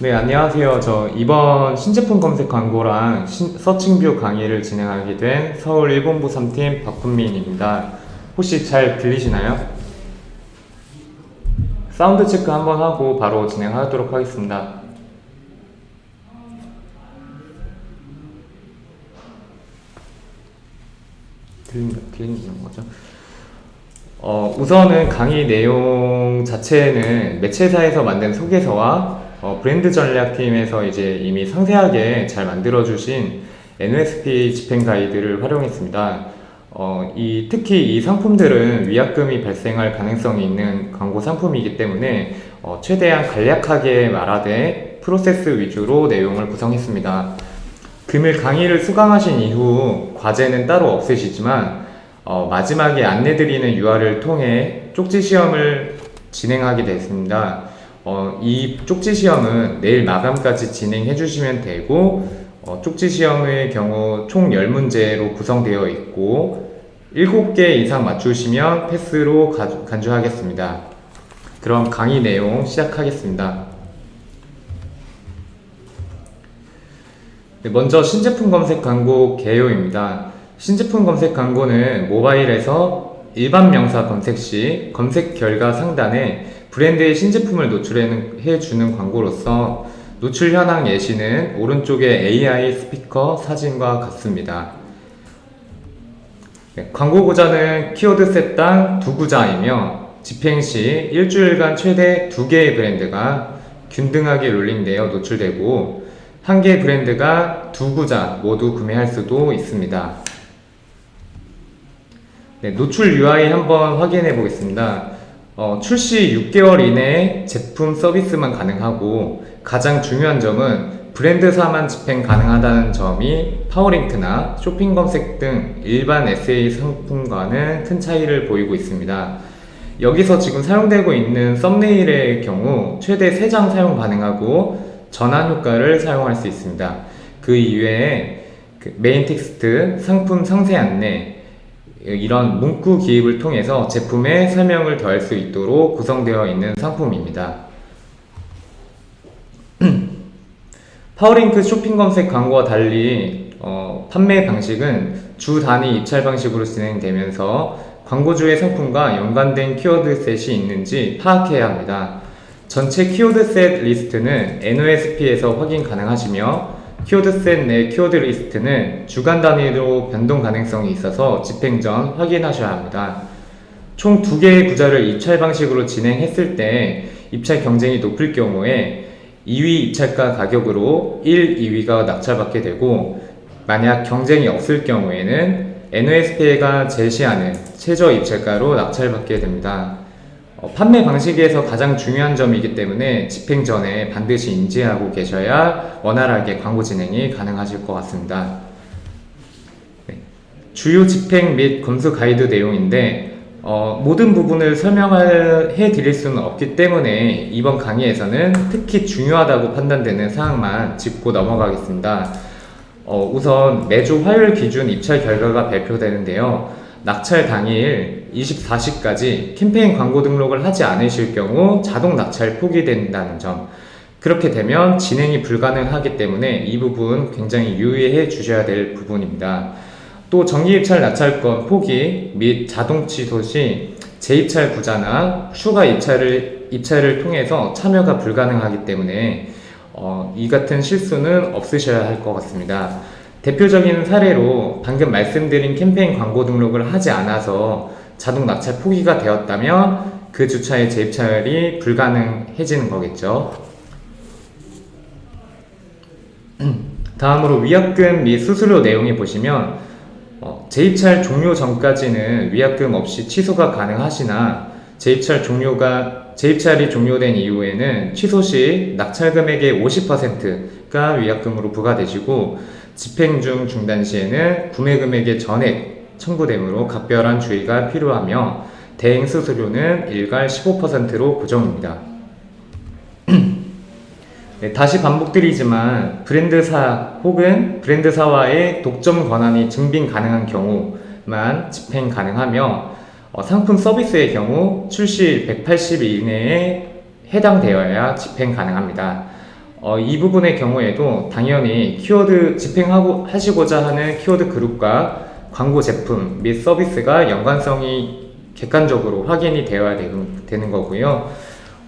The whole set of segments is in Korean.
네, 안녕하세요. 저 이번 신제품 검색 광고랑 서칭뷰 강의를 진행하게 된 서울 1본부 3팀 박훈민입니다. 혹시 잘 들리시나요? 사운드 체크 한번 하고 바로 진행하도록 하겠습니다. 들리는 거죠? 우선은 강의 내용 자체는 매체사에서 만든 소개서와 브랜드 전략팀에서 이제 이미 상세하게 잘 만들어주신 NOSP 집행 가이드를 활용했습니다. 특히 이 상품들은 위약금이 발생할 가능성이 있는 광고 상품이기 때문에 최대한 간략하게 말하되 프로세스 위주로 내용을 구성했습니다. 금일 강의를 수강하신 이후 과제는 따로 없으시지만 마지막에 안내드리는 UR을 통해 쪽지 시험을 진행하게 됐습니다. 이 쪽지 시험은 내일 마감까지 진행해 주시면 되고 쪽지 시험의 경우 총 10문제로 구성되어 있고 7개 이상 맞추시면 패스로 간주하겠습니다. 그럼 강의 내용 시작하겠습니다. 네, 먼저 신제품 검색 광고 개요입니다. 신제품 검색 광고는 모바일에서 일반 명사 검색 시 검색 결과 상단에 브랜드의 신제품을 노출해 주는 광고로서 노출 현황 예시는 오른쪽의 AI 스피커 사진과 같습니다. 네, 광고 구자는 키워드 셋당 2구자이며 집행 시 일주일간 최대 2개의 브랜드가 균등하게 롤링되어 노출되고 1개의 브랜드가 2구자 모두 구매할 수도 있습니다. 네, 노출 UI 한번 확인해 보겠습니다. 출시 6개월 이내에 제품 서비스만 가능하고 가장 중요한 점은 브랜드사만 집행 가능하다는 점이 파워링크나 쇼핑 검색 등 일반 SA 상품과는 큰 차이를 보이고 있습니다. 여기서 지금 사용되고 있는 썸네일의 경우 최대 3장 사용 가능하고 전환 효과를 사용할 수 있습니다. 그 이외에 메인 텍스트, 상품 상세 안내, 이런 문구 기입을 통해서 제품의 설명을 더할 수 있도록 구성되어 있는 상품입니다. 파워링크 쇼핑 검색 광고와 달리 판매 방식은 주 단위 입찰 방식으로 진행되면서 광고주의 상품과 연관된 키워드셋이 있는지 파악해야 합니다. 전체 키워드셋 리스트는 NOSP에서 확인 가능하시며 키워드셋 내 키워드 리스트는 주간 단위로 변동 가능성이 있어서 집행 전 확인하셔야 합니다. 총 2개의 구자를 입찰 방식으로 진행했을 때 입찰 경쟁이 높을 경우에 2위 입찰가 가격으로 1, 2위가 낙찰받게 되고 만약 경쟁이 없을 경우에는 NOSP가 제시하는 최저 입찰가로 낙찰받게 됩니다. 판매 방식에서 가장 중요한 점이기 때문에 집행 전에 반드시 인지하고 계셔야 원활하게 광고 진행이 가능하실 것 같습니다. 네. 주요 집행 및 검수 가이드 내용인데 모든 부분을 설명해 드릴 수는 없기 때문에 이번 강의에서는 특히 중요하다고 판단되는 사항만 짚고 넘어가겠습니다. 우선 매주 화요일 기준 입찰 결과가 발표되는데요. 낙찰 당일 24시까지 캠페인 광고 등록을 하지 않으실 경우 자동 낙찰 포기된다는 점, 그렇게 되면 진행이 불가능하기 때문에 이 부분 굉장히 유의해 주셔야 될 부분입니다. 또 정기 입찰 낙찰권 포기 및 자동 취소 시 재입찰 구자나 추가 입찰을 통해서 참여가 불가능하기 때문에 이 같은 실수는 없으셔야 할 것 같습니다. 대표적인 사례로 방금 말씀드린 캠페인 광고 등록을 하지 않아서 자동 낙찰 포기가 되었다면 그 주차의 재입찰이 불가능해지는 거겠죠. 다음으로 위약금 및 수수료 내용에 보시면 재입찰 종료 전까지는 위약금 없이 취소가 가능하시나 재입찰이 종료된 이후에는 취소 시 낙찰 금액의 50%가 위약금으로 부과되시고 집행 중 중단 시에는 구매 금액의 전액 청구되므로 각별한 주의가 필요하며 대행 수수료는 일괄 15%로 고정입니다. 네, 다시 반복드리지만 브랜드사 혹은 브랜드사와의 독점 권한이 증빙 가능한 경우만 집행 가능하며 상품 서비스의 경우 출시일 180일 이내에 해당되어야 집행 가능합니다. 이 부분의 경우에도 당연히 키워드 하시고자 하는 키워드 그룹과 광고 제품 및 서비스가 연관성이 객관적으로 확인이 되어야 되는 거고요.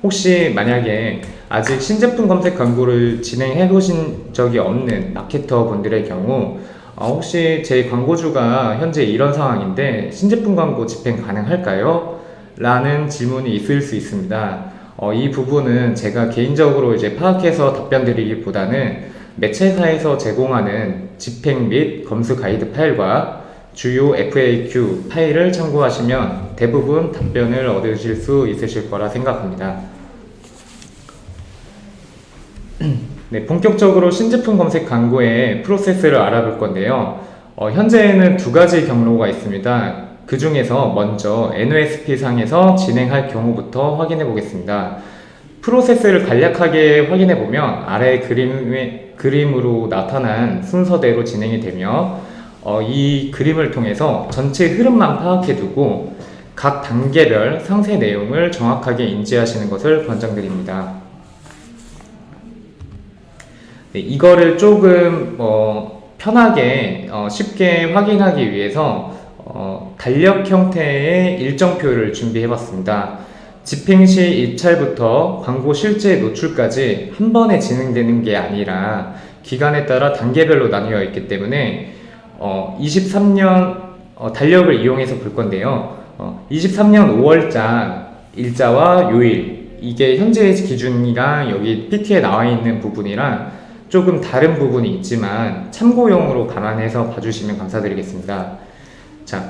혹시 만약에 아직 신제품 검색 광고를 진행해 보신 적이 없는 마케터 분들의 경우 혹시 제 광고주가 현재 이런 상황인데 신제품 광고 집행 가능할까요? 라는 질문이 있을 수 있습니다. 이 부분은 제가 개인적으로 이제 파악해서 답변 드리기보다는 매체사에서 제공하는 집행 및 검수 가이드 파일과 주요 FAQ 파일을 참고하시면 대부분 답변을 얻으실 수 있으실 거라 생각합니다. 네, 본격적으로 신제품 검색 광고의 프로세스를 알아볼 건데요. 현재는 두 가지 경로가 있습니다. 그 중에서 먼저 NOSP 상에서 진행할 경우부터 확인해 보겠습니다. 프로세스를 간략하게 확인해 보면 아래 그림으로 나타난 순서대로 진행이 되며 이 그림을 통해서 전체 흐름만 파악해 두고 각 단계별 상세 내용을 정확하게 인지하시는 것을 권장드립니다. 네, 이거를 조금 편하게 쉽게 확인하기 위해서 달력 형태의 일정표를 준비해 봤습니다. 집행 시 입찰부터 광고 실제 노출까지 한 번에 진행되는 게 아니라 기간에 따라 단계별로 나뉘어 있기 때문에 23년 달력을 이용해서 볼 건데요. 23년 5월자 일자와 요일, 이게 현재의 기준이랑 여기 PT에 나와 있는 부분이랑 조금 다른 부분이 있지만 참고용으로 감안해서 봐주시면 감사드리겠습니다. 자,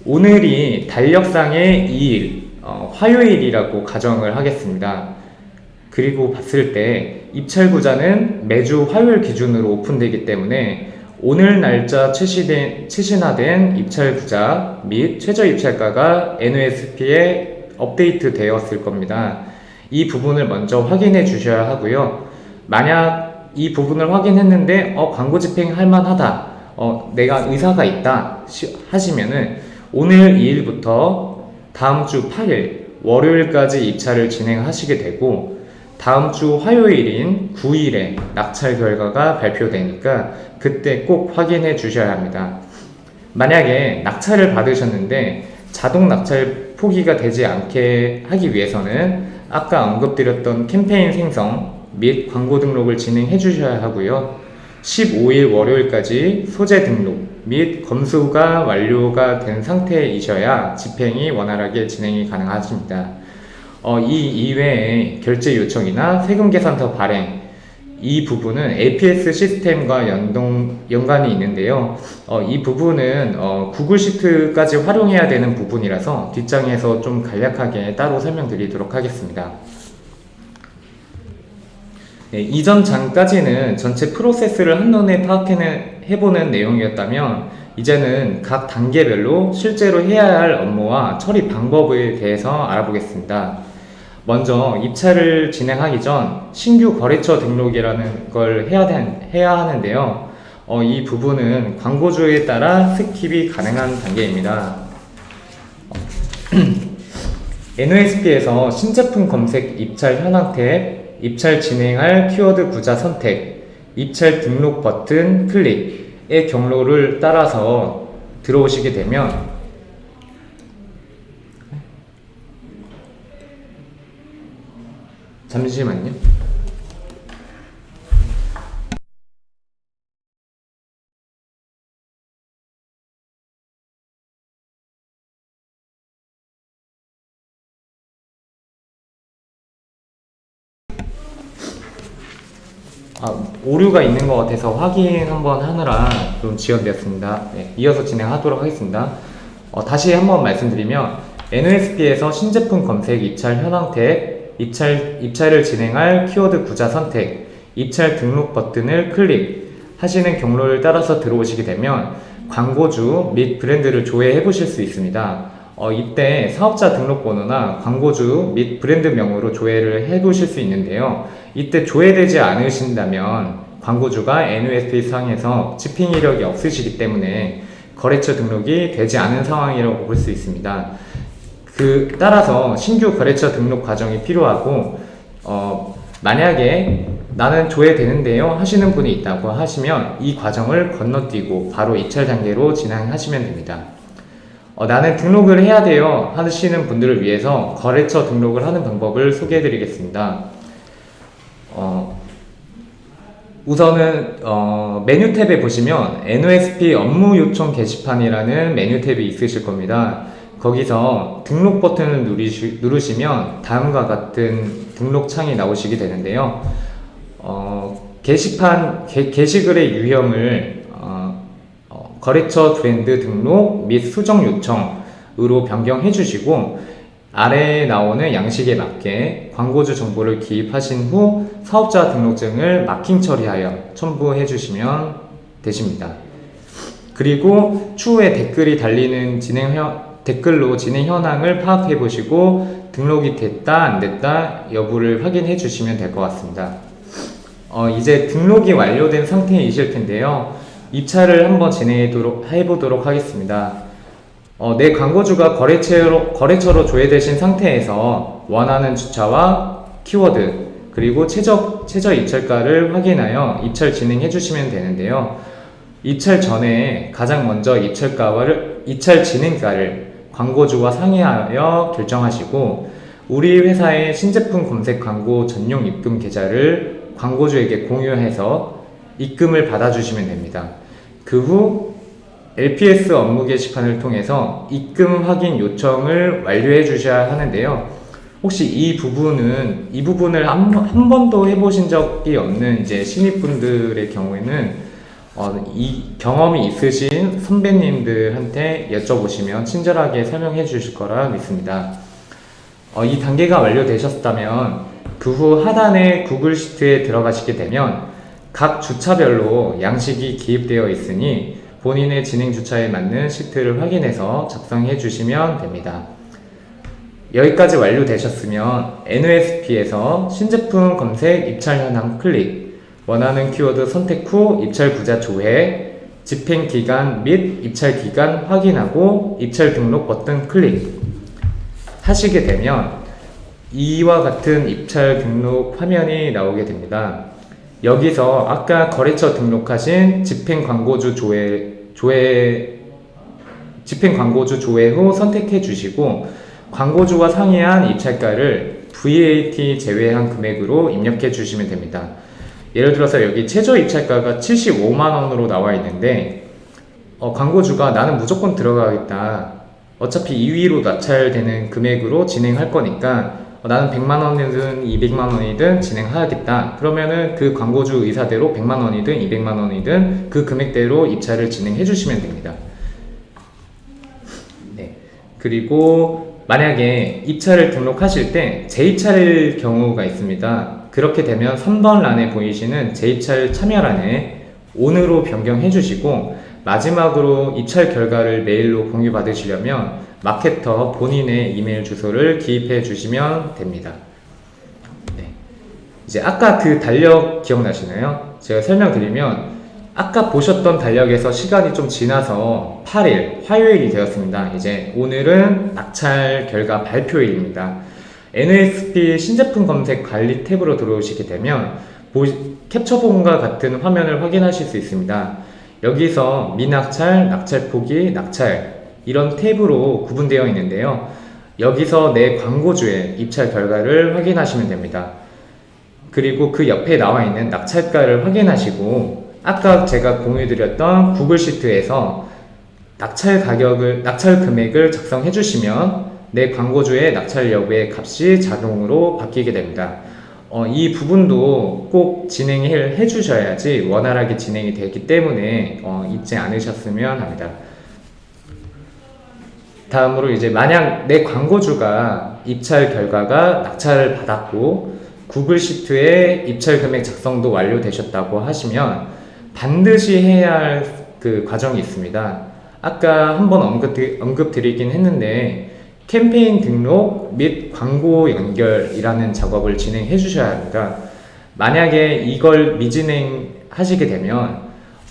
오늘이 달력상의 2일, 화요일이라고 가정을 하겠습니다. 그리고 봤을 때 입찰구자는 매주 화요일 기준으로 오픈되기 때문에 오늘 날짜 최신화된 입찰구자 및 최저 입찰가가 NOSP에 업데이트 되었을 겁니다. 이 부분을 먼저 확인해 주셔야 하고요. 만약 이 부분을 확인했는데 광고 집행할 만하다, 내가 의사가 있다 하시면은 오늘 2일부터 다음 주 8일 월요일까지 입찰을 진행하시게 되고 다음 주 화요일인 9일에 낙찰 결과가 발표되니까 그때 꼭 확인해 주셔야 합니다. 만약에 낙찰을 받으셨는데 자동 낙찰 포기가 되지 않게 하기 위해서는 아까 언급드렸던 캠페인 생성 및 광고 등록을 진행해 주셔야 하고요. 15일 월요일까지 소재 등록 및 검수가 완료가 된 상태이셔야 집행이 원활하게 진행이 가능하십니다. 이 이외에 결제 요청이나 세금 계산서 발행, 이 부분은 APS 시스템과 연관이 있는데요. 이 부분은 구글 시트까지 활용해야 되는 부분이라서 뒷장에서 좀 간략하게 따로 설명드리도록 하겠습니다. 네, 이전 장까지는 전체 프로세스를 한눈에 파악해보는 내용이었다면 이제는 각 단계별로 실제로 해야 할 업무와 처리 방법에 대해서 알아보겠습니다. 먼저 입찰을 진행하기 전 신규 거래처 등록이라는 걸 해야 하는데요. 이 부분은 광고주에 따라 스킵이 가능한 단계입니다. NOSP에서 신제품 검색 입찰 현황 탭, 입찰 진행할 키워드 구자 선택, 입찰 등록 버튼 클릭의 경로를 따라서 들어오시게 되면 잠시만요. 오류가 있는 것 같아서 확인 한번 하느라 좀 지연되었습니다. 네, 이어서 진행하도록 하겠습니다. 다시 한번 말씀드리면 NOSP에서 신제품 검색 입찰 현황 탭, 입찰을 진행할 키워드 구자 선택, 입찰 등록 버튼을 클릭하시는 경로를 따라서 들어오시게 되면 광고주 및 브랜드를 조회해 보실 수 있습니다. 이때 사업자 등록번호나 광고주 및 브랜드명으로 조회를 해 보실 수 있는데요. 이때 조회되지 않으신다면 광고주가 NOSP 상에서 집행 이력이 없으시기 때문에 거래처 등록이 되지 않은 상황이라고 볼 수 있습니다. 따라서 신규 거래처 등록 과정이 필요하고 만약에 나는 조회되는데요 하시는 분이 있다고 하시면 이 과정을 건너뛰고 바로 입찰 단계로 진행하시면 됩니다. 나는 등록을 해야 돼요 하시는 분들을 위해서 거래처 등록을 하는 방법을 소개해 드리겠습니다. 우선은 메뉴 탭에 보시면 NOSP 업무 요청 게시판이라는 메뉴 탭이 있으실 겁니다. 거기서 등록 버튼을 누르시면 다음과 같은 등록 창이 나오시게 되는데요. 게시글의 유형을 거래처 브랜드 등록 및 수정 요청으로 변경해 주시고 아래에 나오는 양식에 맞게 광고주 정보를 기입하신 후 사업자 등록증을 마킹 처리하여 첨부해 주시면 되십니다. 그리고 추후에 댓글이 달리는 댓글로 진행 현황을 파악해 보시고 등록이 됐다 안 됐다 여부를 확인해 주시면 될 것 같습니다. 이제 등록이 완료된 상태이실 텐데요. 입찰을 한번 진행해 보도록 하겠습니다. 내 광고주가 거래처로 조회되신 상태에서 원하는 주차와 키워드 그리고 최저 입찰가를 확인하여 입찰 진행해 주시면 되는데요. 입찰 전에 가장 먼저 입찰 진행가를 광고주와 상의하여 결정하시고 우리 회사의 신제품 검색 광고 전용 입금 계좌를 광고주에게 공유해서 입금을 받아주시면 됩니다. 그 후 LPS 업무 게시판을 통해서 입금 확인 요청을 완료해 주셔야 하는데요. 혹시 이 부분을 한 번도 해보신 적이 없는 이제 신입분들의 경우에는 이 경험이 있으신 선배님들한테 여쭤보시면 친절하게 설명해 주실 거라 믿습니다. 이 단계가 완료되셨다면 그 후 하단의 구글 시트에 들어가시게 되면 각 주차별로 양식이 기입되어 있으니 본인의 진행 주차에 맞는 시트를 확인해서 작성해 주시면 됩니다. 여기까지 완료되셨으면 NOSP에서 신제품 검색 입찰 현황 클릭, 원하는 키워드 선택 후 입찰 구자 조회, 집행 기간 및 입찰 기간 확인하고 입찰 등록 버튼 클릭 하시게 되면 이와 같은 입찰 등록 화면이 나오게 됩니다. 여기서 아까 거래처 등록하신 집행 광고주 조회 후 선택해 주시고 광고주와 상의한 입찰가를 VAT 제외한 금액으로 입력해 주시면 됩니다. 예를 들어서 여기 최저 입찰가가 75만원으로 나와 있는데 광고주가 나는 무조건 들어가겠다. 어차피 2위로 낙찰되는 금액으로 진행할 거니까 나는 100만원이든 200만원이든 진행하겠다. 그러면은 그 광고주 의사대로 100만원이든 200만원이든 그 금액대로 입찰을 진행해 주시면 됩니다. 네. 그리고 만약에 입찰을 등록하실 때 재입찰일 경우가 있습니다. 그렇게 되면 3번 란에 보이시는 재입찰 참여란에 ON으로 변경해 주시고 마지막으로 입찰 결과를 메일로 공유받으시려면 마케터 본인의 이메일 주소를 기입해 주시면 됩니다. 네. 이제 아까 그 달력 기억나시나요? 제가 설명드리면 아까 보셨던 달력에서 시간이 좀 지나서 8일 화요일이 되었습니다. 이제 오늘은 낙찰 결과 발표일입니다. NOSP 신제품 검색 관리 탭으로 들어오시게 되면 캡처본과 같은 화면을 확인하실 수 있습니다. 여기서 미낙찰, 낙찰 포기, 낙찰 이런 탭으로 구분되어 있는데요. 여기서 내 광고주의 입찰 결과를 확인하시면 됩니다. 그리고 그 옆에 나와 있는 낙찰가를 확인하시고 아까 제가 공유드렸던 구글 시트에서 낙찰 금액을 작성해 주시면 내 광고주의 낙찰 여부의 값이 자동으로 바뀌게 됩니다. 이 부분도 꼭 진행을 해 주셔야지 원활하게 진행이 되기 때문에 잊지 않으셨으면 합니다. 다음으로 이제 만약 내 광고주가 입찰 결과가 낙찰을 받았고 구글 시트에 입찰 금액 작성도 완료되셨다고 하시면 반드시 해야 할 그 과정이 있습니다. 아까 한번 언급드리긴 했는데 캠페인 등록 및 광고 연결이라는 작업을 진행해 주셔야 합니다. 만약에 이걸 미진행 하시게 되면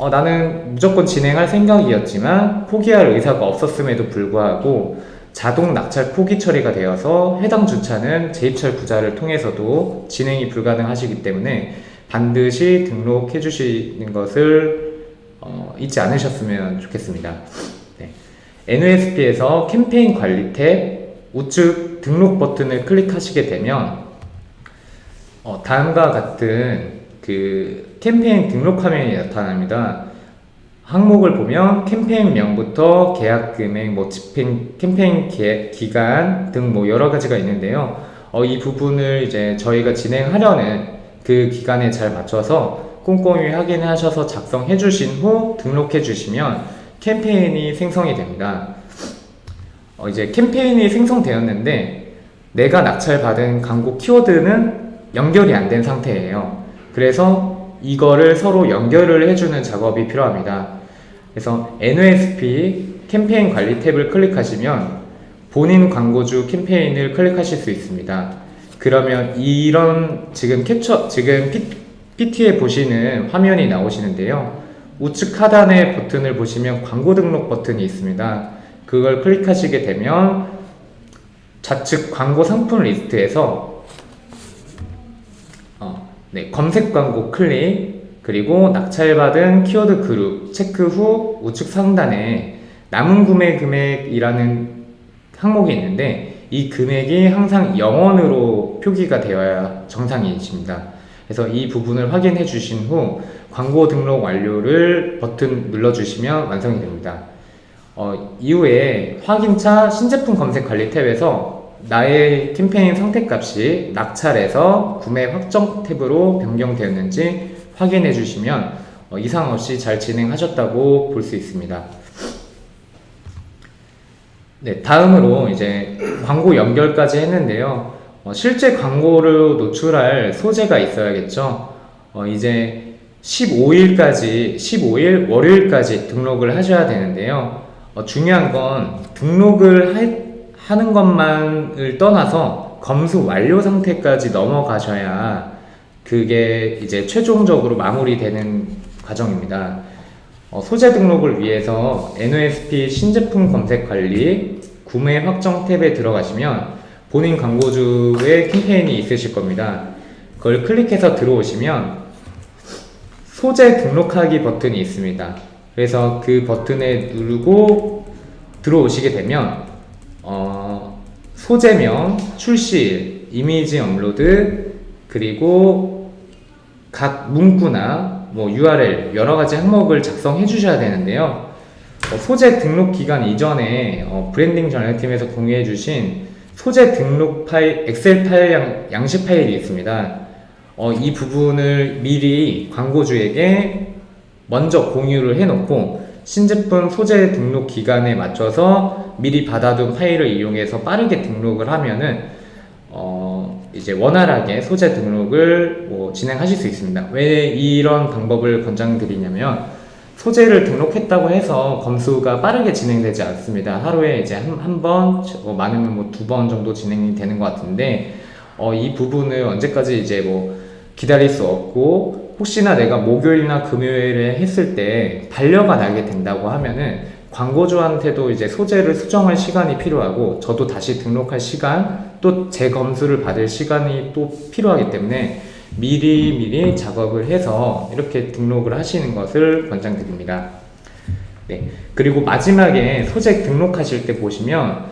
나는 무조건 진행할 생각이었지만 포기할 의사가 없었음에도 불구하고 자동 낙찰 포기 처리가 되어서 해당 주차는 재입찰 구자를 통해서도 진행이 불가능하시기 때문에 반드시 등록해 주시는 것을 잊지 않으셨으면 좋겠습니다. 네. NOSP에서 캠페인 관리 탭 우측 등록 버튼을 클릭하시게 되면 다음과 같은 그 캠페인 등록 화면이 나타납니다. 항목을 보면 캠페인명부터 계약 금액, 캠페인 기간 등 여러 가지가 있는데요. 이 부분을 이제 저희가 진행하려는 그 기간에 잘 맞춰서 꼼꼼히 확인하셔서 작성해 주신 후 등록해 주시면 캠페인이 생성이 됩니다. 이제 캠페인이 생성되었는데 내가 낙찰받은 광고 키워드는 연결이 안 된 상태예요. 그래서 이거를 서로 연결을 해주는 작업이 필요합니다. 그래서 NOSP 캠페인 관리 탭을 클릭하시면 본인 광고주 캠페인을 클릭하실 수 있습니다. 그러면 이런 지금 PT에 보시는 화면이 나오시는데요. 우측 하단의 버튼을 보시면 광고 등록 버튼이 있습니다. 그걸 클릭하시게 되면 좌측 광고 상품 리스트에서 검색 광고 클릭, 그리고 낙찰받은 키워드 그룹 체크 후 우측 상단에 남은 구매 금액이라는 항목이 있는데 이 금액이 항상 영원으로 표기가 되어야 정상이십니다. 그래서 이 부분을 확인해 주신 후 광고 등록 완료를 버튼 눌러주시면 완성이 됩니다. 이후에 확인차 신제품 검색 관리 탭에서 나의 캠페인 선택값이 낙찰에서 구매 확정 탭으로 변경되었는지 확인해 주시면 이상 없이 잘 진행하셨다고 볼 수 있습니다. 네, 다음으로 이제 광고 연결까지 했는데요. 실제 광고를 노출할 소재가 있어야겠죠. 이제 15일 월요일까지 등록을 하셔야 되는데요. 중요한 건 등록을 하는 것만을 떠나서 검수 완료 상태까지 넘어가셔야 그게 이제 최종적으로 마무리되는 과정입니다. 소재 등록을 위해서 NOSP 신제품 검색 관리 구매 확정 탭에 들어가시면 본인 광고주의 캠페인이 있으실 겁니다. 그걸 클릭해서 들어오시면 소재 등록하기 버튼이 있습니다. 그래서 그 버튼에 누르고 들어오시게 되면 소재명, 출시일, 이미지 업로드, 그리고 각 문구나 URL 여러 가지 항목을 작성해 주셔야 되는데요. 소재 등록 기간 이전에 브랜딩 전략팀에서 공유해 주신 소재 등록 파일, 엑셀 파일 양식 파일이 있습니다. 이 부분을 미리 광고주에게 먼저 공유를 해 놓고 신제품 소재 등록 기간에 맞춰서 미리 받아둔 파일을 이용해서 빠르게 등록을 하면은 이제 원활하게 소재 등록을 진행하실 수 있습니다. 왜 이런 방법을 권장드리냐면 소재를 등록했다고 해서 검수가 빠르게 진행되지 않습니다. 하루에 이제 한 번, 많으면 2번 정도 진행이 되는 것 같은데 이 부분을 언제까지 이제 기다릴 수 없고 혹시나 내가 목요일이나 금요일에 했을 때 반려가 나게 된다고 하면은 광고주한테도 이제 소재를 수정할 시간이 필요하고 저도 다시 등록할 시간 또 재검수를 받을 시간이 또 필요하기 때문에 미리 작업을 해서 이렇게 등록을 하시는 것을 권장드립니다. 네. 그리고 마지막에 소재 등록하실 때 보시면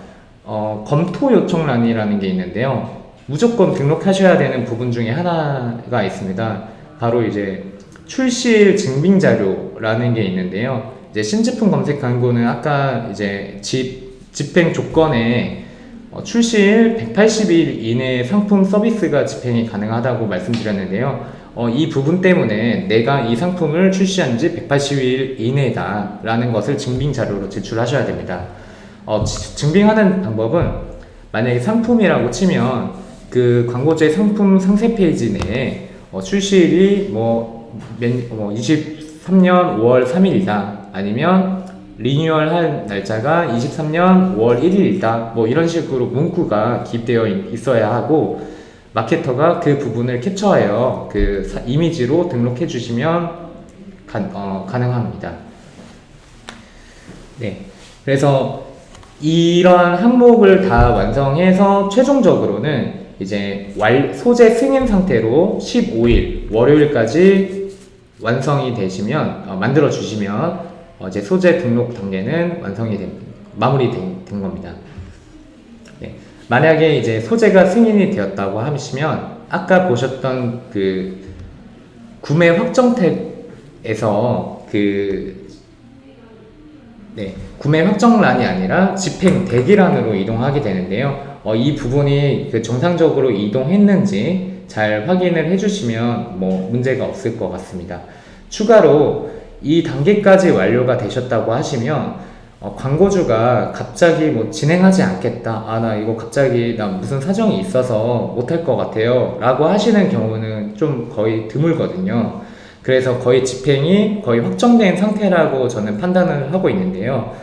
검토 요청란이라는 게 있는데요. 무조건 등록하셔야 되는 부분 중에 하나가 있습니다. 바로 이제 출시일 증빙 자료라는 게 있는데요. 이제 신제품 검색 광고는 아까 이제 집행 조건에 출시일 180일 이내 상품 서비스가 집행이 가능하다고 말씀드렸는데요. 이 부분 때문에 내가 이 상품을 출시한 지 180일 이내다 라는 것을 증빙 자료로 제출하셔야 됩니다. 증빙하는 방법은 만약에 상품이라고 치면 그 광고주의 상품 상세 페이지 내에 출시일이 23년 5월 3일이다 아니면 리뉴얼 할 날짜가 23년 5월 1일이다 이런 식으로 문구가 기입되어 있어야 하고 마케터가 그 부분을 캡처하여 그 이미지로 등록해 주시면 가능합니다. 네, 그래서 이러한 항목을 다 완성해서 최종적으로는 이제 소재 승인 상태로 15일 월요일까지 완성이 되시면 만들어 주시면 이제 소재 등록 단계는 마무리된 겁니다. 네. 만약에 이제 소재가 승인이 되었다고 하시면 아까 보셨던 그 구매 확정 탭에서 구매 확정란이 아니라 집행 대기란으로 이동하게 되는데요. 이 부분이 정상적으로 이동했는지 잘 확인을 해주시면 문제가 없을 것 같습니다. 추가로 이 단계까지 완료가 되셨다고 하시면 광고주가 갑자기 진행하지 않겠다, 나 이거 갑자기 나 무슨 사정이 있어서 못할 것 같아요 라고 하시는 경우는 좀 거의 드물거든요. 그래서 거의 집행이 거의 확정된 상태라고 저는 판단을 하고 있는데요.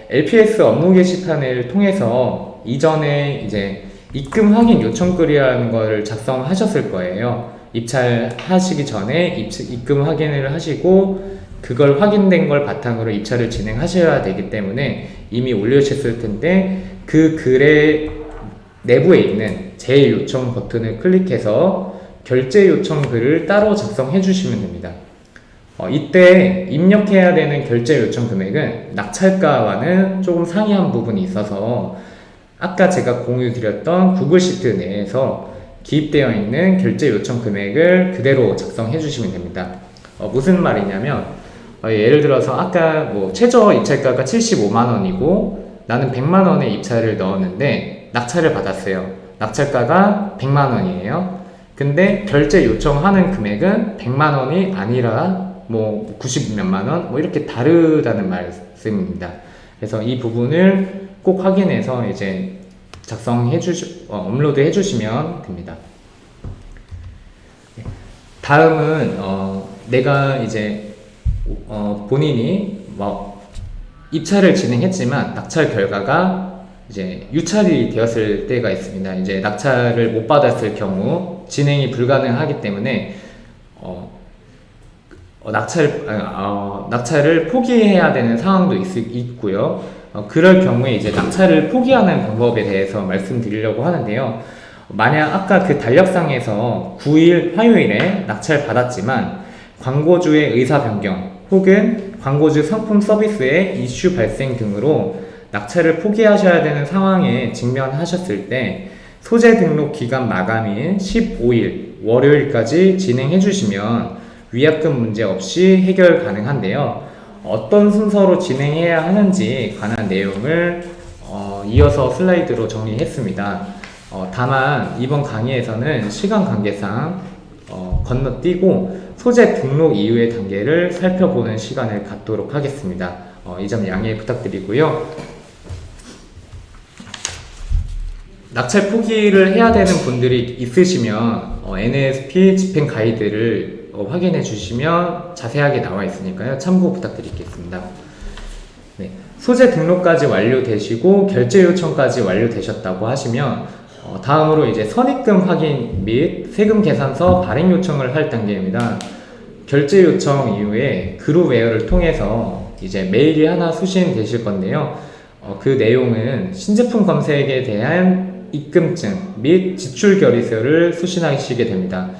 LPS 업무 게시판을 통해서 이전에 이제 입금 확인 요청글이라는 걸 작성하셨을 거예요. 입찰하시기 전에 입금 확인을 하시고 그걸 확인된 걸 바탕으로 입찰을 진행하셔야 되기 때문에 이미 올려주셨을 텐데 그 글의 내부에 있는 재요청 버튼을 클릭해서 결제 요청 글을 따로 작성해 주시면 됩니다. 이때 입력해야 되는 결제 요청 금액은 낙찰가와는 조금 상이한 부분이 있어서 아까 제가 공유 드렸던 구글 시트 내에서 기입되어 있는 결제 요청 금액을 그대로 작성해 주시면 됩니다. 무슨 말이냐면 예를 들어서 아까 최저 입찰가가 75만원이고 나는 100만원의 입찰을 넣었는데 낙찰을 받았어요. 낙찰가가 100만원이에요. 근데 결제 요청하는 금액은 100만원이 아니라 90몇만원 이렇게 다르다는 말씀입니다. 그래서 이 부분을 꼭 확인해서 이제 업로드 해주시면 됩니다. 다음은 내가 이제 본인이 입찰을 진행했지만 낙찰 결과가 이제 유찰이 되었을 때가 있습니다. 이제 낙찰을 못 받았을 경우 진행이 불가능하기 때문에 낙찰을 포기해야 되는 상황도 있고요. 그럴 경우에 이제 낙찰을 포기하는 방법에 대해서 말씀드리려고 하는데요. 만약 아까 그 달력상에서 9일 화요일에 낙찰 받았지만 광고주의 의사 변경 혹은 광고주 상품 서비스의 이슈 발생 등으로 낙찰을 포기하셔야 되는 상황에 직면하셨을 때 소재 등록 기간 마감인 15일 월요일까지 진행해 주시면 위약금 문제 없이 해결 가능한데요. 어떤 순서로 진행해야 하는지 관한 내용을 이어서 슬라이드로 정리했습니다. 다만 이번 강의에서는 시간 관계상 건너뛰고 소재 등록 이후의 단계를 살펴보는 시간을 갖도록 하겠습니다. 이 점 양해 부탁드리고요. 낙찰 포기를 해야 되는 분들이 있으시면 NASP 집행 가이드를 확인해 주시면 자세하게 나와 있으니까요. 참고 부탁드리겠습니다. 네, 소재 등록까지 완료되시고 결제 요청까지 완료되셨다고 하시면 다음으로 이제 선입금 확인 및 세금 계산서 발행 요청을 할 단계입니다. 결제 요청 이후에 그룹웨어를 통해서 이제 메일이 하나 수신되실 건데요. 그 내용은 신제품 검색에 대한 입금증 및 지출 결의서를 수신하시게 됩니다.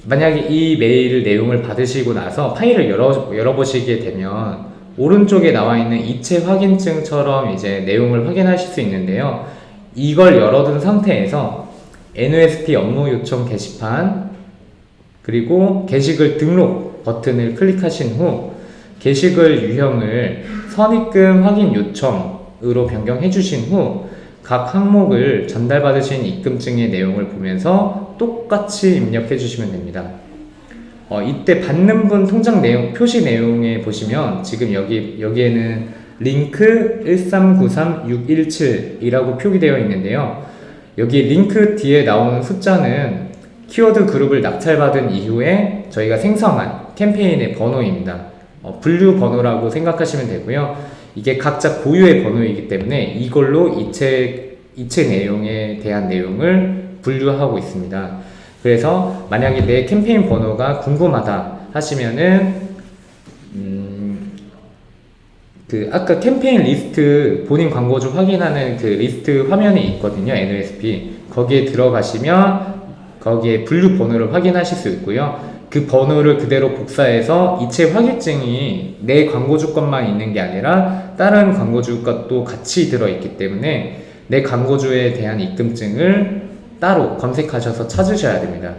만약에 이 메일 내용을 받으시고 나서 파일을 열어보시게 되면 오른쪽에 나와 있는 이체 확인증처럼 이제 내용을 확인하실 수 있는데요. 이걸 열어둔 상태에서 NASP 업무 요청 게시판 그리고 게시글 등록 버튼을 클릭하신 후 게시글 유형을 선입금 확인 요청으로 변경해 주신 후 각 항목을 전달받으신 입금증의 내용을 보면서 똑같이 입력해 주시면 됩니다. 이때 받는 분 통장 내용, 표시 내용에 보시면 지금 여기에는 링크 1393617이라고 표기되어 있는데요. 여기 링크 뒤에 나오는 숫자는 키워드 그룹을 낙찰받은 이후에 저희가 생성한 캠페인의 번호입니다. 분류 번호라고 생각하시면 되고요. 이게 각자 고유의 번호이기 때문에 이걸로 이체 내용에 대한 내용을 분류하고 있습니다. 그래서 만약에 내 캠페인 번호가 궁금하다 하시면은 아까 캠페인 리스트 본인 광고주 확인하는 그 리스트 화면이 있거든요. NOSP. 거기에 들어가시면 거기에 분류 번호를 확인하실 수 있고요. 그 번호를 그대로 복사해서 이체 확인증이 내 광고주 것만 있는 게 아니라 다른 광고주 것도 같이 들어있기 때문에 내 광고주에 대한 입금증을 따로 검색하셔서 찾으셔야 됩니다.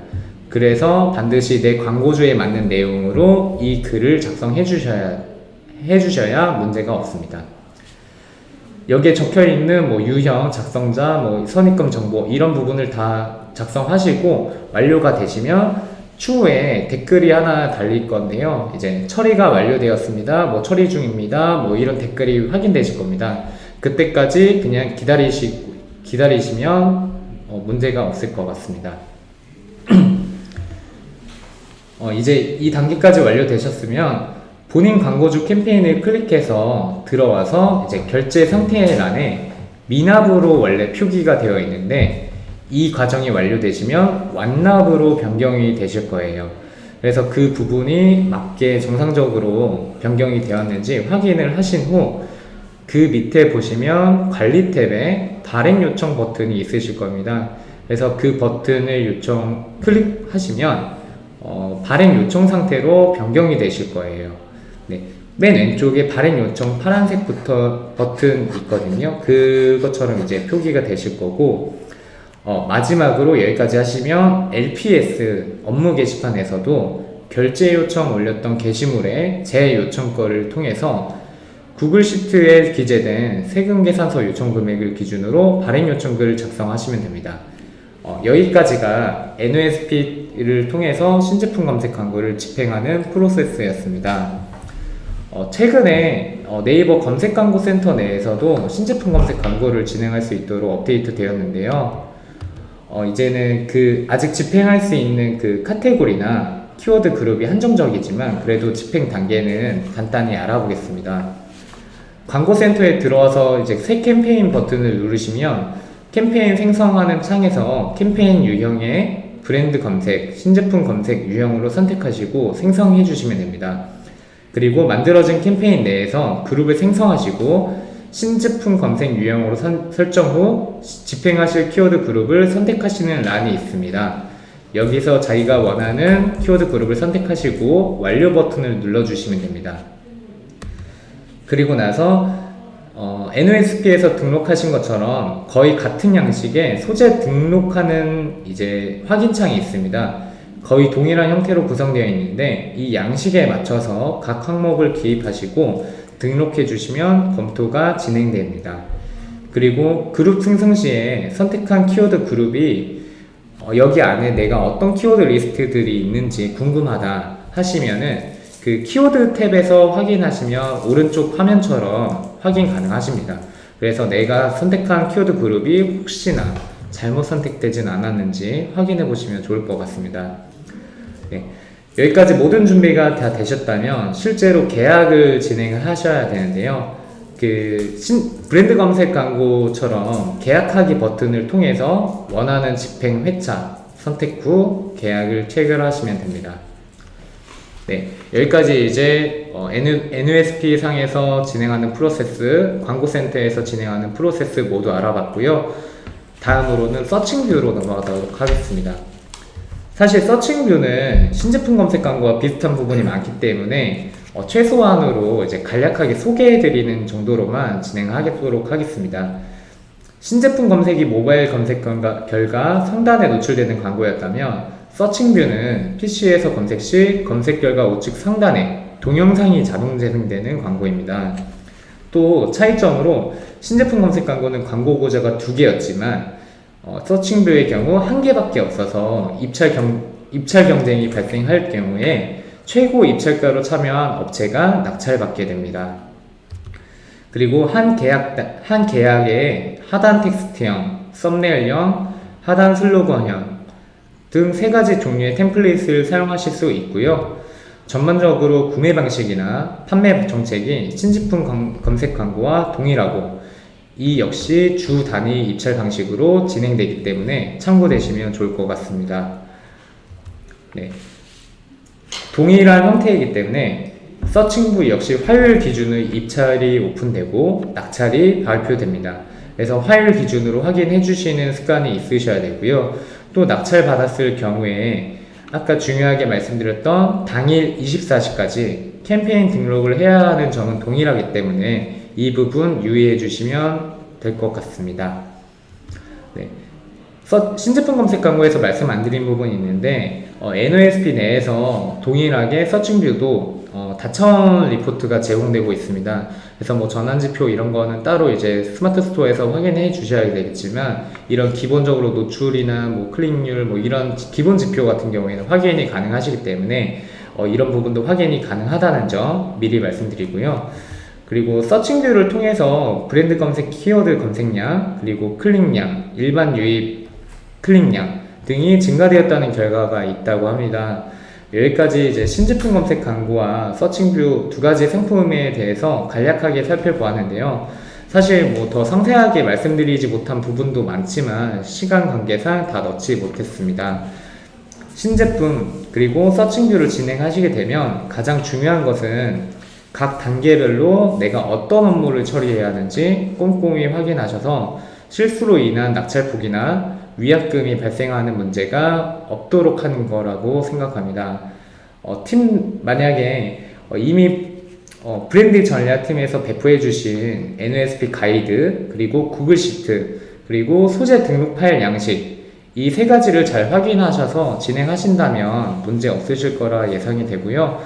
그래서 반드시 내 광고주에 맞는 내용으로 이 글을 작성해 주셔야 문제가 없습니다. 여기에 적혀 있는 뭐 유형, 작성자, 뭐 선입금 정보 이런 부분을 다 작성하시고 완료가 되시면 추후에 댓글이 하나 달릴 건데요. 이제 처리가 완료되었습니다. 뭐 처리 중입니다. 뭐 이런 댓글이 확인되실 겁니다. 그때까지 그냥 기다리시면 문제가 없을 것 같습니다. 이제 이 단계까지 완료되셨으면 본인 광고주 캠페인을 클릭해서 들어와서 이제 결제 상태란에 미납으로 원래 표기가 되어 있는데 이 과정이 완료되시면 완납으로 변경이 되실 거예요. 그래서 그 부분이 맞게 정상적으로 변경이 되었는지 확인을 하신 후 그 밑에 보시면 관리 탭에 발행 요청 버튼이 있으실 겁니다. 그래서 그 버튼을 클릭하시면 발행 요청 상태로 변경이 되실 거예요. 네. 맨 왼쪽에 발행 요청 파란색 버튼 있거든요. 그것처럼 이제 표기가 되실 거고, 마지막으로 여기까지 하시면 LPS 업무 게시판에서도 결제 요청 올렸던 게시물에 제 요청거를 통해서 구글 시트에 기재된 세금 계산서 요청 금액을 기준으로 발행 요청글을 작성하시면 됩니다. 여기까지가 NOSP를 통해서 신제품 검색 광고를 집행하는 프로세스였습니다. 최근에 네이버 검색 광고 센터 내에서도 신제품 검색 광고를 진행할 수 있도록 업데이트 되었는데요. 이제는 아직 집행할 수 있는 카테고리나 키워드 그룹이 한정적이지만 그래도 집행 단계는 간단히 알아보겠습니다. 광고 센터에 들어와서 이제 새 캠페인 버튼을 누르시면 캠페인 생성하는 창에서 캠페인 유형의 브랜드 검색, 신제품 검색 유형으로 선택하시고 생성해 주시면 됩니다. 그리고 만들어진 캠페인 내에서 그룹을 생성하시고 신제품 검색 유형으로 설정 후 집행하실 키워드 그룹을 선택하시는 란이 있습니다. 여기서 자기가 원하는 키워드 그룹을 선택하시고 완료 버튼을 눌러주시면 됩니다. 그리고 나서 NOSP에서 등록하신 것처럼 거의 같은 양식의 소재 등록하는 이제 확인창이 있습니다. 거의 동일한 형태로 구성되어 있는데 이 양식에 맞춰서 각 항목을 기입하시고 등록해 주시면 검토가 진행됩니다. 그리고 그룹 생성 시에 선택한 키워드 그룹이 여기 안에 내가 어떤 키워드 리스트들이 있는지 궁금하다 하시면은 그 키워드 탭에서 확인하시면 오른쪽 화면처럼 확인 가능하십니다. 그래서 내가 선택한 키워드 그룹이 혹시나 잘못 선택되진 않았는지 확인해 보시면 좋을 것 같습니다. 네. 여기까지 모든 준비가 다 되셨다면 실제로 계약을 진행을 하셔야 되는데요. 브랜드 검색 광고처럼 계약하기 버튼을 통해서 원하는 집행 회차 선택 후 계약을 체결하시면 됩니다. 네, 여기까지 이제 NOSP 상에서 진행하는 프로세스, 광고센터에서 진행하는 프로세스 모두 알아봤고요. 다음으로는 서칭뷰로 넘어가도록 하겠습니다. 사실 서칭뷰는 신제품 검색 광고와 비슷한 부분이 많기 때문에 최소한으로 이제 간략하게 소개해드리는 정도로만 진행하도록 하겠습니다. 신제품 검색이 모바일 검색 결과 상단에 노출되는 광고였다면 서칭뷰는 PC에서 검색 시 검색 결과 우측 상단에 동영상이 자동 재생되는 광고입니다. 또 차이점으로 신제품 검색 광고는 광고 고자가 2개였지만 서칭뷰의 경우 1개밖에 없어서 입찰 경쟁이 발생할 경우에 최고 입찰가로 참여한 업체가 낙찰받게 됩니다. 그리고 한 계약에 하단 텍스트형, 썸네일형, 하단 슬로건형 등 3가지 종류의 템플릿을 사용하실 수 있고요. 전반적으로 구매 방식이나 판매 정책이 신제품 검색 광고와 동일하고 이 역시 주 단위 입찰 방식으로 진행되기 때문에 참고되시면 좋을 것 같습니다. 네. 동일한 형태이기 때문에 서칭부 역시 화요일 기준으로 입찰이 오픈되고 낙찰이 발표됩니다. 그래서 화요일 기준으로 확인해 주시는 습관이 있으셔야 되고요. 또 낙찰 받았을 경우에 아까 중요하게 말씀드렸던 당일 24시까지 캠페인 등록을 해야 하는 점은 동일하기 때문에 이 부분 유의해 주시면 될 것 같습니다. 네. 신제품 검색 광고에서 말씀 안 드린 부분이 있는데 NOSP 내에서 동일하게 서칭뷰도 다천 리포트가 제공되고 있습니다. 그래서 뭐 전환지표 이런 거는 따로 이제 스마트 스토어에서 확인해 주셔야 되겠지만 이런 기본적으로 노출이나 뭐 클릭률 뭐 이런 기본 지표 같은 경우에는 확인이 가능하시기 때문에 이런 부분도 확인이 가능하다는 점 미리 말씀드리고요. 그리고 서칭뷰를 통해서 브랜드 검색 키워드 검색량 그리고 클릭량, 일반 유입 클릭량 등이 증가되었다는 결과가 있다고 합니다. 여기까지 이제 신제품 검색 광고와 서칭뷰 두 가지 상품에 대해서 간략하게 살펴보았는데요. 사실 뭐 더 상세하게 말씀드리지 못한 부분도 많지만 시간 관계상 다 넣지 못했습니다. 신제품 그리고 서칭뷰를 진행하시게 되면 가장 중요한 것은 각 단계별로 내가 어떤 업무를 처리해야 하는지 꼼꼼히 확인하셔서 실수로 인한 낙찰폭이나 위약금이 발생하는 문제가 없도록 하는 거라고 생각합니다. 만약에 이미 브랜드 전략팀에서 배포해 주신 NOSP 가이드, 그리고 구글 시트, 그리고 소재 등록 파일 양식 이 세 가지를 잘 확인하셔서 진행하신다면 문제 없으실 거라 예상이 되고요.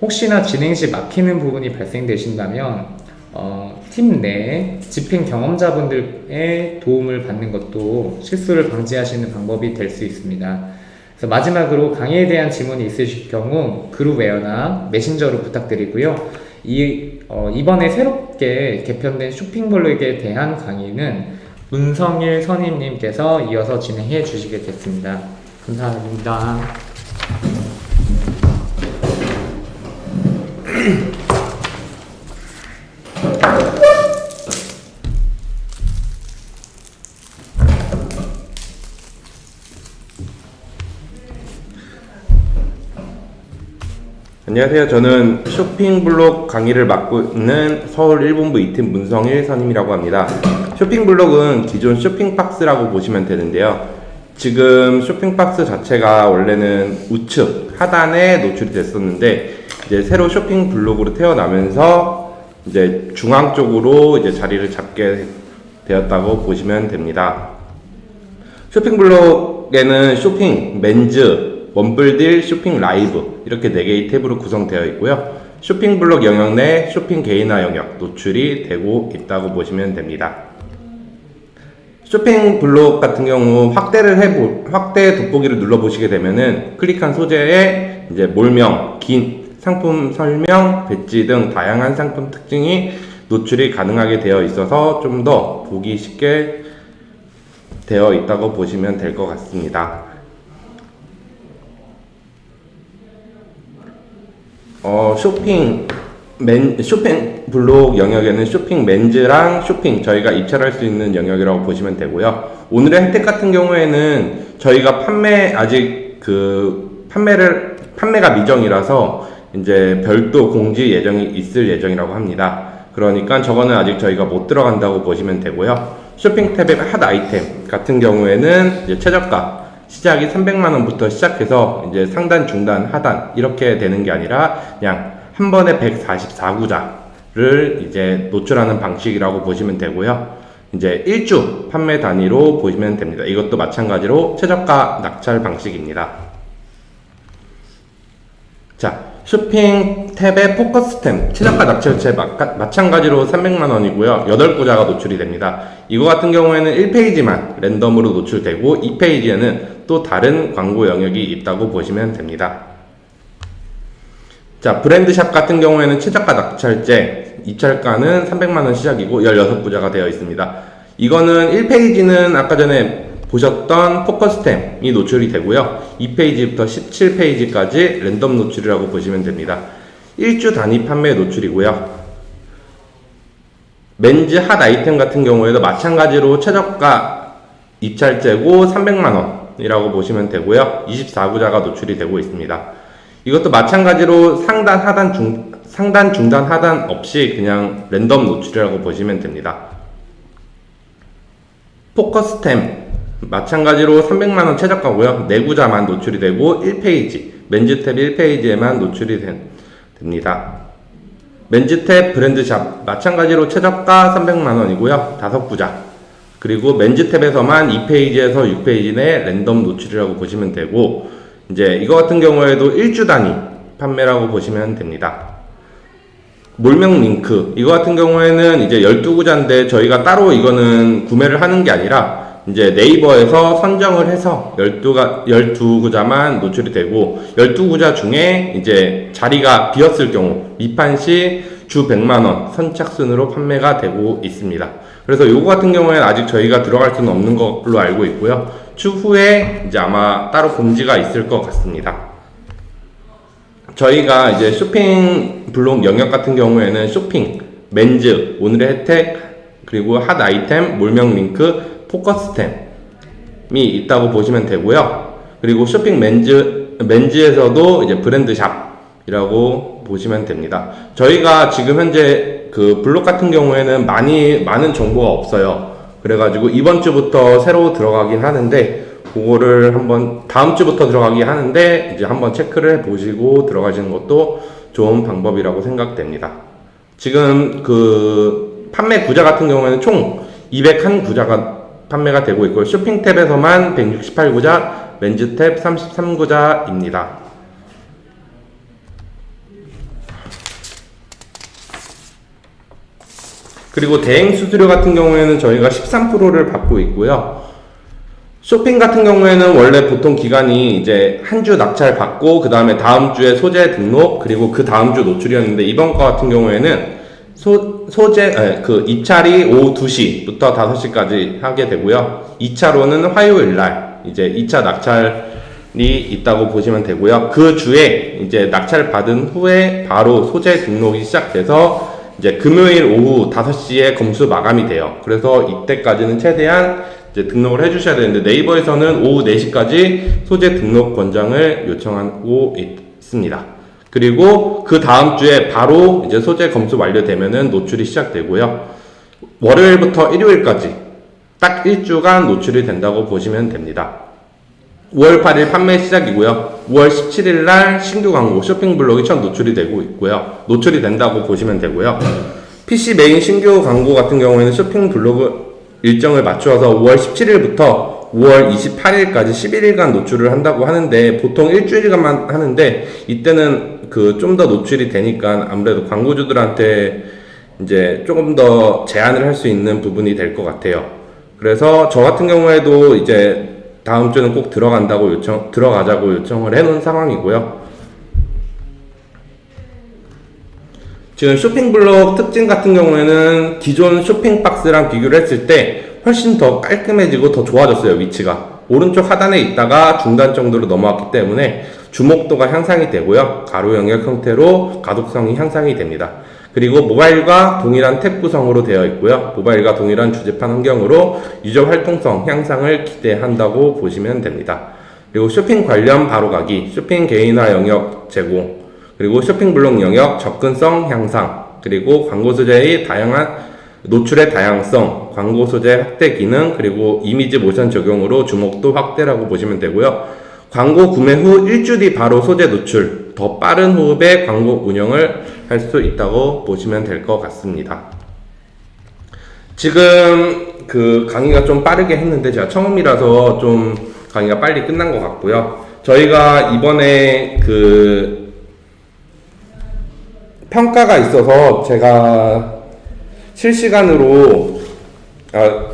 혹시나 진행 시 막히는 부분이 발생되신다면 팀 내 집행 경험자분들의 도움을 받는 것도 실수를 방지하시는 방법이 될 수 있습니다. 그래서 마지막으로 강의에 대한 질문이 있으실 경우 그룹웨어나 메신저로 부탁드리고요. 이번에 새롭게 개편된 쇼핑블록에 대한 강의는 문성일 선임님께서 이어서 진행해 주시게 됐습니다. 감사합니다. 안녕하세요. 저는 쇼핑블록 강의를 맡고 있는 서울 1본부 2팀 문성일 선임이라고 합니다. 쇼핑블록은 기존 쇼핑박스라고 보시면 되는데요. 지금 쇼핑박스 자체가 원래는 우측 하단에 노출이 됐었는데 이제 새로 쇼핑블록으로 태어나면서 이제 중앙 쪽으로 이제 자리를 잡게 되었다고 보시면 됩니다. 쇼핑블록에는 쇼핑, 맨즈, 원뿔딜, 쇼핑 라이브 이렇게 4개의 탭으로 구성되어 있고요. 쇼핑블록 영역 내 쇼핑 개인화 영역 노출이 되고 있다고 보시면 됩니다. 쇼핑블록 같은 경우 확대 돋보기를 눌러보시게 되면은 클릭한 소재에 이제 몰명, 긴 상품 설명, 배지 등 다양한 상품 특징이 노출이 가능하게 되어 있어서 좀 더 보기 쉽게 되어 있다고 보시면 될 것 같습니다. 쇼핑블록 영역에는 쇼핑 맨즈랑 쇼핑 저희가 입찰할 수 있는 영역이라고 보시면 되고요. 오늘의 혜택 같은 경우에는 저희가 판매가 미정이라서 이제 별도 공지 예정이 있을 예정이라고 합니다. 그러니까 저거는 아직 저희가 못 들어간다고 보시면 되고요. 쇼핑 탭의 핫 아이템 같은 경우에는 이제 최저가 시작이 300만원부터 시작해서 이제 상단, 중단, 하단 이렇게 되는 게 아니라 그냥 한 번에 144구자를 이제 노출하는 방식이라고 보시면 되고요. 이제 1주 판매 단위로 보시면 됩니다. 이것도 마찬가지로 최저가 낙찰 방식입니다. 자, 쇼핑 탭의 포커스템 최저가 낙찰체 마찬가지로 300만원이고요. 8구자가 노출이 됩니다. 이거 같은 경우에는 1페이지만 랜덤으로 노출되고 2페이지에는 또 다른 광고 영역이 있다고 보시면 됩니다. 자, 브랜드샵 같은 경우에는 최저가 낙찰제 입찰가는 300만원 시작이고 16구자가 되어 있습니다. 이거는 1페이지는 아까 전에 보셨던 포커스템이 노출이 되고요. 2페이지부터 17페이지까지 랜덤 노출이라고 보시면 됩니다. 1주 단위 판매 노출이고요. 맨즈 핫 아이템 같은 경우에도 마찬가지로 최저가 입찰제고 300만원이라고 보시면 되고요. 24구자가 노출이 되고 있습니다. 이것도 마찬가지로 상단, 하단, 상단, 중단, 하단 없이 그냥 랜덤 노출이라고 보시면 됩니다. 포커스템 마찬가지로 300만원 최저가고요. 내구자만 노출이 되고 1페이지 맨즈탭 1페이지에만 노출이 됩니다. 맨즈탭 브랜드샵 마찬가지로 최저가 300만원이고요. 5구자 그리고 맨즈탭에서만 2페이지에서 6페이지 내 랜덤 노출이라고 보시면 되고, 이제 이거 같은 경우에도 1주 단위 판매라고 보시면 됩니다. 몰명 링크 이거 같은 경우에는 이제 12구자인데 저희가 따로 이거는 구매를 하는 게 아니라 이제 네이버에서 선정을 해서 12구자만 노출이 되고, 12구자 중에 이제 자리가 비었을 경우 미판 시 주 100만원 선착순으로 판매가 되고 있습니다. 그래서 요거 같은 경우에는 아직 저희가 들어갈 수는 없는 걸로 알고 있고요. 추후에 이제 아마 따로 공지가 있을 것 같습니다. 저희가 이제 쇼핑 블록 영역 같은 경우에는 쇼핑, 맨즈, 오늘의 혜택, 그리고 핫 아이템, 몰명 링크, 포커스템이 있다고 보시면 되고요. 그리고 쇼핑 맨즈에서도 이제 브랜드샵이라고 보시면 됩니다. 저희가 지금 현재 그 블록 같은 경우에는 많은 정보가 없어요. 그래가지고 이번 주부터 새로 들어가긴 하는데, 그거를 한번 다음 주부터 들어가기 하는데 이제 한번 체크를 해보시고 들어가시는 것도 좋은 방법이라고 생각됩니다. 지금 그 판매 구자 같은 경우에는 총 201구자가 판매가 되고 있고요. 쇼핑 탭에서만 168구자, 맨즈 탭 33구자입니다. 그리고 대행 수수료 같은 경우에는 저희가 13%를 받고 있고요. 쇼핑 같은 경우에는 원래 보통 기간이 이제 한 주 낙찰 받고 그 다음에 다음 주에 소재 등록 그리고 그 다음 주 노출이었는데, 이번 거 같은 경우에는 그 입찰이 오후 2시부터 5시까지 하게 되고요. 2차로는 화요일 날 이제 2차 낙찰이 있다고 보시면 되고요. 그 주에 이제 낙찰 받은 후에 바로 소재 등록이 시작돼서 이제 금요일 오후 5시에 검수 마감이 돼요. 그래서 이때까지는 최대한 이제 등록을 해주셔야 되는데, 네이버에서는 오후 4시까지 소재 등록 권장을 요청하고 있습니다. 그리고 그 다음 주에 바로 이제 소재 검수 완료되면은 노출이 시작되고요. 월요일부터 일요일까지 딱 1주간 노출이 된다고 보시면 됩니다. 5월 8일 판매 시작이고요. 5월 17일 날 신규 광고 쇼핑 블록이 첫 노출이 되고 있고요. 노출이 된다고 보시면 되고요. PC 메인 신규 광고 같은 경우에는 쇼핑 블로그 일정을 맞추어서 5월 17일부터 5월 28일까지 11일간 노출을 한다고 하는데, 보통 일주일간만 하는데 이때는 그 좀 더 노출이 되니까 아무래도 광고주들한테 이제 조금 더 제한을 할 수 있는 부분이 될 것 같아요. 그래서 저 같은 경우에도 이제 다음 주는 꼭 들어가자고 요청을 해놓은 상황이고요. 지금 쇼핑블록 특징 같은 경우에는 기존 쇼핑박스랑 비교를 했을 때 훨씬 더 깔끔해지고 더 좋아졌어요. 위치가 오른쪽 하단에 있다가 중단 정도로 넘어왔기 때문에 주목도가 향상이 되고요. 가로 영역 형태로 가독성이 향상이 됩니다. 그리고 모바일과 동일한 탭 구성으로 되어 있고요. 모바일과 동일한 주제판 환경으로 유저 활동성 향상을 기대한다고 보시면 됩니다. 그리고 쇼핑 관련 바로가기, 쇼핑 개인화 영역 제공, 그리고 쇼핑 블록 영역 접근성 향상, 그리고 광고 소재의 다양한 노출의 다양성, 광고 소재 확대 기능, 그리고 이미지 모션 적용으로 주목도 확대라고 보시면 되고요. 광고 구매 후 1주 뒤 바로 소재 노출, 더 빠른 호흡의 광고 운영을 할 수 있다고 보시면 될 것 같습니다. 지금 그 강의가 좀 빠르게 했는데 제가 처음이라서 좀 강의가 빨리 끝난 것 같고요. 저희가 이번에 그 평가가 있어서 제가 실시간으로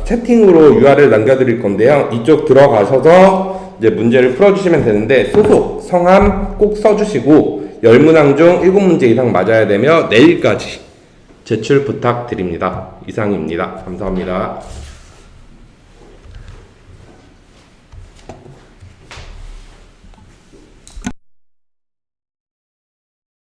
채팅으로 URL 남겨드릴 건데요. 이쪽 들어가셔서 이제 문제를 풀어주시면 되는데, 소속, 성함 꼭 써주시고 10문항 중 7문제 이상 맞아야 되며 내일까지 제출 부탁드립니다. 이상입니다. 감사합니다.